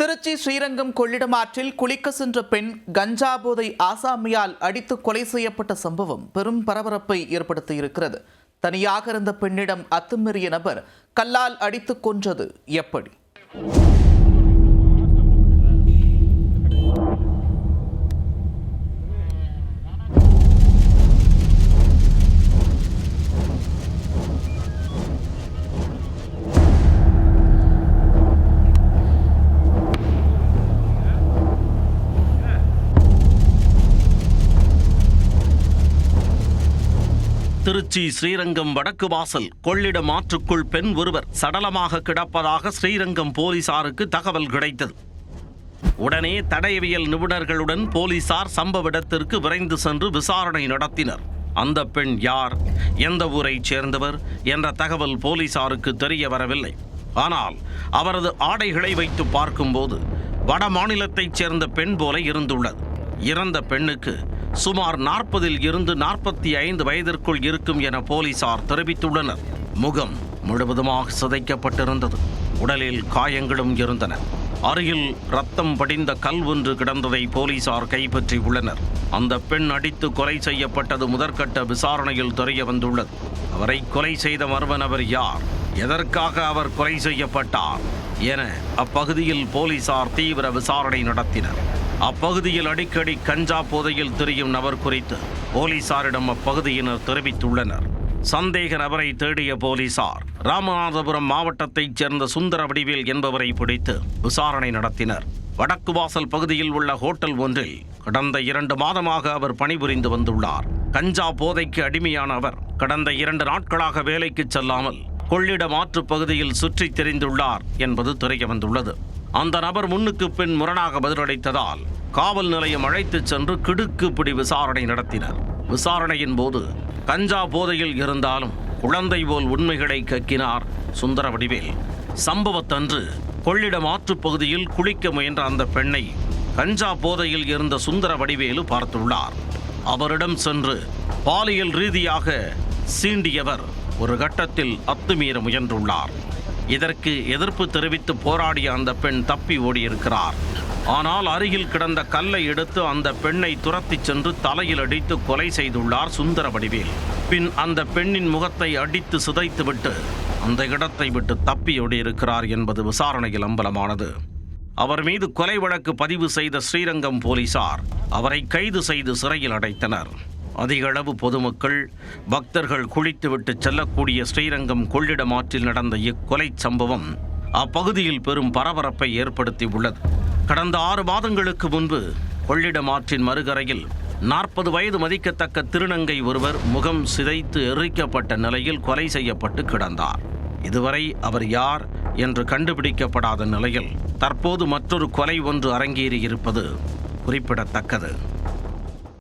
திருச்சி ஸ்ரீரங்கம் கொள்ளிடம் ஆற்றில் குளிக்க சென்ற பெண் கஞ்சா போதை ஆசாமியால் அடித்து கொலை செய்யப்பட்ட சம்பவம் பெரும் பரபரப்பை ஏற்படுத்தியிருக்கிறது. தனியாக இருந்த பெண்ணிடம் அத்துமீறிய நபர் கல்லால் அடித்துக் கொன்றது எப்படி? திருச்சி ஸ்ரீரங்கம் வடக்கு வாசல் கொள்ளிடம் ஆற்றுக்குள் பெண் ஒருவர் சடலமாக கிடப்பதாக ஸ்ரீரங்கம் போலீசாருக்கு தகவல் கிடைத்தது. உடனே தடயவியல் நிபுணர்களுடன் போலீசார் சம்பவ இடத்திற்கு விரைந்து சென்று விசாரணை நடத்தினர். அந்த பெண் யார், எந்த ஊரைச் சேர்ந்தவர் என்ற தகவல் போலீசாருக்கு தெரிய வரவில்லை. ஆனால் அவரது ஆடைகளை வைத்து பார்க்கும்போது வட மாநிலத்தைச் சேர்ந்த பெண் போல இருந்துள்ளது. இறந்த பெண்ணுக்கு சுமார் 40 இருந்து 45 வயதிற்குள் இருக்கும் என போலீசார் தெரிவித்துள்ளனர். முகம் முழுவதுமாக சிதைக்கப்பட்டிருந்தது. உடலில் காயங்களும் இருந்தன. அருகில் ரத்தம் படிந்த கல் ஒன்று கிடந்ததை போலீசார் கைப்பற்றி உள்ளனர். அந்த பெண் அடித்து கொலை செய்யப்பட்டது முதற்கட்ட விசாரணையில் தெரிய வந்துள்ளது. அவரை கொலை செய்த மர்ம நபர் யார், எதற்காக அவர் கொலை செய்யப்பட்டார் என அப்பகுதியில் போலீசார் தீவிர விசாரணை நடத்தினர். அப்பகுதியில் அடிக்கடி கஞ்சா போதையில் திரியும் நபர் குறித்து போலீசாரிடம் அப்பகுதியினர் தெரிவித்துள்ளனர். சந்தேக நபரை தேடிய போலீசார் ராமநாதபுரம் மாவட்டத்தைச் சேர்ந்த சுந்தர வடிவேல் என்பவரை பிடித்து விசாரணை நடத்தினர். வடக்கு வாசல் பகுதியில் உள்ள ஹோட்டல் ஒன்றில் கடந்த 2 மாதமாக அவர் பணிபுரிந்து வந்துள்ளார். கஞ்சா போதைக்கு அடிமையான அவர் கடந்த 2 நாட்களாக வேலைக்கு செல்லாமல் கொள்ளிடம் ஆற்று பகுதியில் சுற்றித் திரிந்துள்ளார் என்பது தெரிய வந்துள்ளது. அந்த நபர் முன்னுக்கு பின் முரணாக பதிலளித்ததால் காவல் நிலையம் அழைத்துச் சென்று கிடுக்கு பிடி விசாரணை நடத்தினர். விசாரணையின் போது கஞ்சா போதையில் இருந்தாலும் குழந்தை போல் உண்மைகளை கக்கினார் சுந்தர வடிவேல். சம்பவத்தன்று கொள்ளிடம் ஆற்று பகுதியில் குளிக்க முயன்ற அந்த பெண்ணை கஞ்சா போதையில் இருந்த சுந்தர வடிவேலு பார்த்துள்ளார். அவரிடம் சென்று பாலியல் ரீதியாக சீண்டியவர் ஒரு கட்டத்தில் அத்துமீற முயன்றுள்ளார். இதற்கு எதிர்ப்பு தெரிவித்து போராடிய அந்த பெண் தப்பி ஓடியிருக்கிறார். ஆனால் அருகில் கிடந்த கல்லை எடுத்து அந்த பெண்ணை துரத்திச் சென்று தலையில் அடித்து கொலை செய்துள்ளார் சுந்தர வடிவேல். பின் அந்த பெண்ணின் முகத்தை அடித்து சிதைத்துவிட்டு அந்த இடத்தை விட்டு தப்பி ஓடியிருக்கிறார் என்பது விசாரணையில் அம்பலமானது. அவர் மீது கொலை வழக்கு பதிவு செய்த ஸ்ரீரங்கம் போலீசார் அவரை கைது செய்து சிறையில் அடைத்தனர். அதிக அளவு பொதுமக்கள், பக்தர்கள் குளித்துவிட்டு செல்லக்கூடிய ஸ்ரீரங்கம் கொள்ளிடம் ஆற்றில் நடந்த இக்கொலை சம்பவம் அப்பகுதியில் பெரும் பரபரப்பை ஏற்படுத்தி உள்ளது. கடந்த 6 மாதங்களுக்கு முன்பு கொள்ளிடம் ஆற்றின் மறுகரையில் 40 வயது மதிக்கத்தக்க திருநங்கை ஒருவர் முகம் சிதைத்து எரிக்கப்பட்ட நிலையில் கொலை செய்யப்பட்டு கிடந்தார். இதுவரை அவர் யார் என்று கண்டுபிடிக்கப்படாத நிலையில் தற்போது மற்றொரு கொலை ஒன்று அரங்கேறியிருப்பது குறிப்பிடத்தக்கது.